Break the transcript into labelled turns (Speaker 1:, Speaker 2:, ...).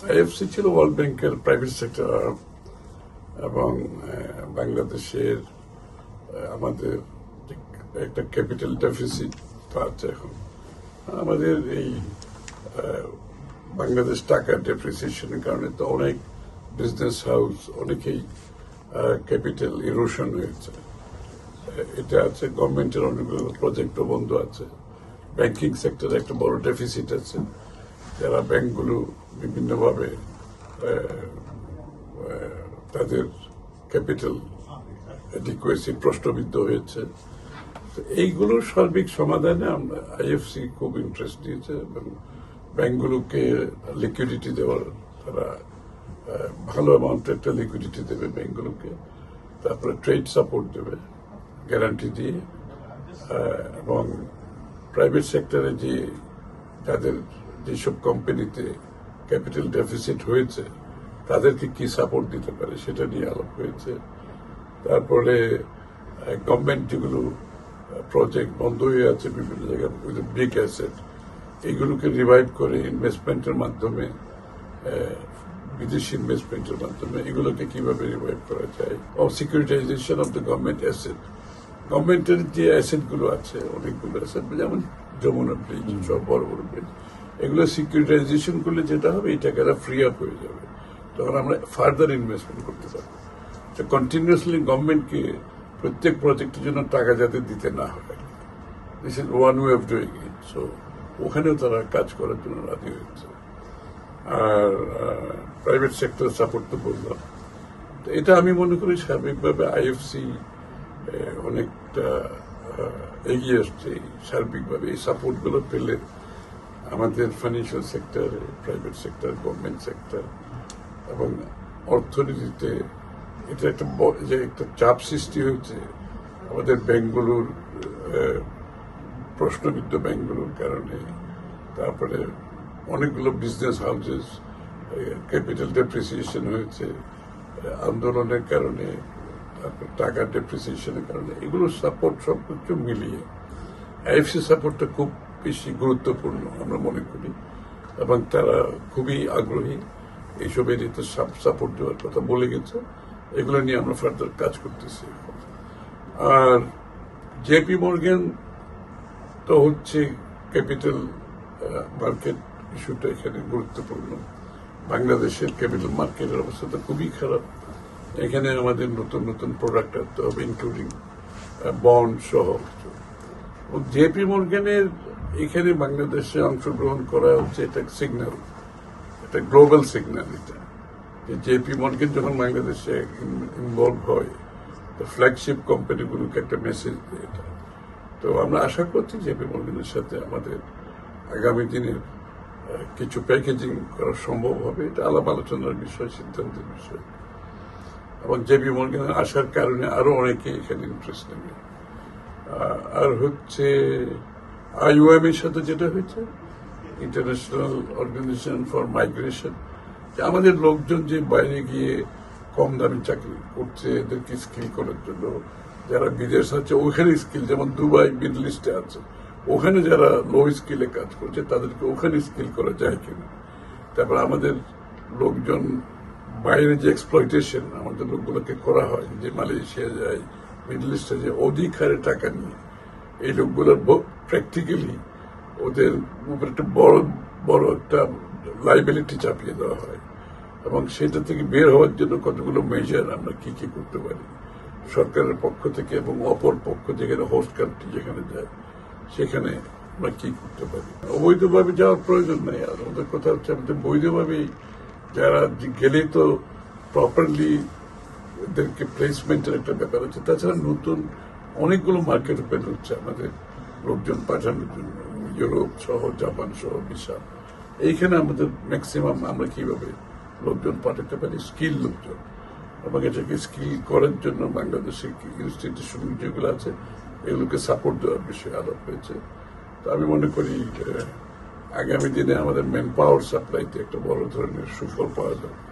Speaker 1: IFC ছিল world ব্যাংকের private sector arm এবং বাংলাদেশের আমাদের একটা ক্যাপিটাল ডেফিসিট আছে এখন। আমাদের এই বাংলাদেশ টাকা ডেপ্রিসিয়েশনের কারণে তো অনেক বিজনেস হাউস অনেকেই ক্যাপিটাল ইরোশন হয়েছে। এটা আছে, গভর্নমেন্টের অনেকগুলো প্রজেক্টও বন্ধ আছে, ব্যাংকিং সেক্টরে একটা বড় ডেফিসিট আছে, যারা ব্যাংকগুলো বিভিন্নভাবে তাদের ক্যাপিটাল অ্যাডিকুয়েসি প্রশ্নবিদ্ধ হয়েছে। তো এইগুলোর সার্বিক সমাধানে আমরা আইএফসি খুব ইন্টারেস্ট দিয়েছে এবং ব্যাংকগুলোকে লিকুইডিটি দেওয়ার, তারা ভালো অ্যামাউন্টের একটা লিকুইডিটি দেবে ব্যাংকগুলোকে, তারপরে ট্রেড সাপোর্ট দেবে গ্যারান্টি দিয়ে, এবং প্রাইভেট সেক্টরে যে তাদের যেসব কোম্পানিতে ক্যাপিটাল ডেফিসিট হয়েছে তাদেরকে কি সাপোর্ট দিতে পারে সেটা নিয়ে আলাপ হয়েছে। তারপরে গভর্নমেন্ট যেগুলো প্রজেক্ট বন্ধ হয়ে আছে বিভিন্ন জায়গায়, বিগ অ্যাসেট, এগুলোকে রিভাইভ করে ইনভেস্টমেন্টের মাধ্যমে, বিদেশি ইনভেস্টমেন্টের মাধ্যমে এগুলোকে কিভাবে রিভাইভ করা যায়, ও সিকিউরিটাইজেশন অফ দ্য গভর্নমেন্ট অ্যাসেট। গভর্নমেন্টের যে অ্যাসেট গুলো আছে, অনেকগুলো অ্যাসেট, যেমন যমুনা ব্রিজ, সব বড় বড় ব্রিজ, এগুলো সিকিউরিটাইজেশন করলে যেটা হবে এই টাকাটা ফ্রি আপ হয়ে যাবে, তখন আমরা ফার্দার ইনভেস্টমেন্ট করতে পারবো। কন্টিনিউয়াসলি গভর্নমেন্টকে প্রত্যেক প্রজেক্টের জন্য টাকা যাতে দিতে না হয়, this is one way of doing it. So ওখানেও তারা কাজ করার জন্য রাজি হয়েছে। আর প্রাইভেট সেক্টর সাপোর্ট তো বললাম। এটা আমি মনে করি সার্বিকভাবে আইএফসি অনেকটা এগিয়ে আসছে সার্বিকভাবে। এই সাপোর্টগুলো পেলে আমাদের financial sector, private sector, government sector এবং অর্থনীতিতে এটা একটা চাপ সৃষ্টি হয়েছে আমাদের ব্যাংকগুলোর, প্রশ্নবিদ্ধ ব্যাংকগুলোর কারণে। তারপরে অনেকগুলো বিজনেস হাউসেস ক্যাপিটাল ডেপ্রিসিয়েশন হয়েছে আন্দোলনের কারণে, তারপর টাকা ডেপ্রিসিয়েশনের কারণে। এগুলো সাপোর্ট সবকিছু মিলিয়ে আইএফসি সাপোর্টটা খুব বেশি গুরুত্বপূর্ণ আমরা মনে করি, এবং তারা খুবই আগ্রহী এইসব এরিয়াতে সাপোর্ট দেওয়ার কথা বলে গেছে। এগুলো নিয়ে আমরা ফার্দার কাজ করতেছি। আর জেপি মর্গান তো হচ্ছে ক্যাপিটাল মার্কেট ইস্যুটা এখানে গুরুত্বপূর্ণ। বাংলাদেশের ক্যাপিটাল মার্কেটের অবস্থা তো খুবই খারাপ। এখানে আমাদের নতুন নতুন প্রোডাক্ট আনতে হবে, ইনক্লুডিং বন্ড সহ। জেপি মর্গানের এখানে বাংলাদেশে অংশগ্রহণ করা হচ্ছে, এটা সিগন্যাল, এটা গ্লোবাল সিগন্যাল। এটা জেপি মর্গান যখন বাংলাদেশে ইনভলভ হয়, তো ফ্ল্যাগশিপ কোম্পানিগুলোকে একটা মেসেজ দেয় এটা। তো আমরা আশা করছি জেপি মর্গানের সাথে আমাদের আগামী দিনের কিছু প্যাকেজিং করা সম্ভব হবে। এটা আলাপ আলোচনার বিষয়, সিদ্ধান্তের বিষয়। এবং জেপি মর্গানের আসার কারণে আরো অনেকে এখানে ইন্টারেস্ট নেবে। আর হচ্ছে আইওএম এর সাথে যেটা হয়েছে, ইন্টারন্যাশনাল অর্গানাইজেশন ফর মাইগ্রেশন, আমাদের লোকজন যে বাইরে গিয়ে কম দামি চাকরি করছে, এদেরকে স্কিল করার জন্য, যারা বিদেশ আছে ওখানে স্কিল, যেমন দুবাই মিডল ইস্টে আছে, ওখানে যারা লো স্কিলে কাজ করছে তাদেরকে ওখানে স্কিল করা যায় কিনা। তারপর আমাদের লোকজন বাইরে যে এক্সপ্লয়টেশন আমাদের লোকগুলোকে করা হয়, যে মালয়েশিয়া যায়, মিডল ইস্টে যে অধিক হারে টাকা নিয়ে, এই লোকগুলোর প্র্যাকটিক্যালি ওদের উপর একটা বড় একটা লাইবিলিটি চাপিয়ে দেওয়া হয়। এবং সেটা থেকে বের হওয়ার জন্য কতগুলো মেজার আমরা কি কি করতে পারি সরকারের পক্ষ থেকে, এবং অপর পক্ষ যেখানে হোস্ট কান্ট্রি যেখানে যায় সেখানে আমরা কি করতে পারি। অবৈধভাবে যাওয়ার প্রয়োজন নেই। আর ওদের কথা হচ্ছে আমাদের বৈধভাবেই যারা গেলেই তো প্রপারলি এদেরকে প্লেসমেন্টের একটা ব্যাপার আছে। তাছাড়া নতুন অনেকগুলো মার্কেট ওপেন হচ্ছে আমাদের লোকজন পাঠানোর জন্য, ইউরোপ সহ, জাপান সহ, বিশাল। এইখানে আমাদের ম্যাক্সিমাম আমরা কিভাবে লোকজন পাঠাতে পারি, স্কিল লোকজন, এবং এটাকে স্কিল করার জন্য বাংলাদেশের ইনস্টিটিউশন যেগুলো আছে এগুলোকে সাপোর্ট দেওয়ার বিষয়ে আলাপ হয়েছে। তো আমি মনে করি আগামী দিনে আমাদের ম্যান পাওয়ার সাপ্লাইতে একটা বড় ধরনের সুফল পাওয়া যাবে।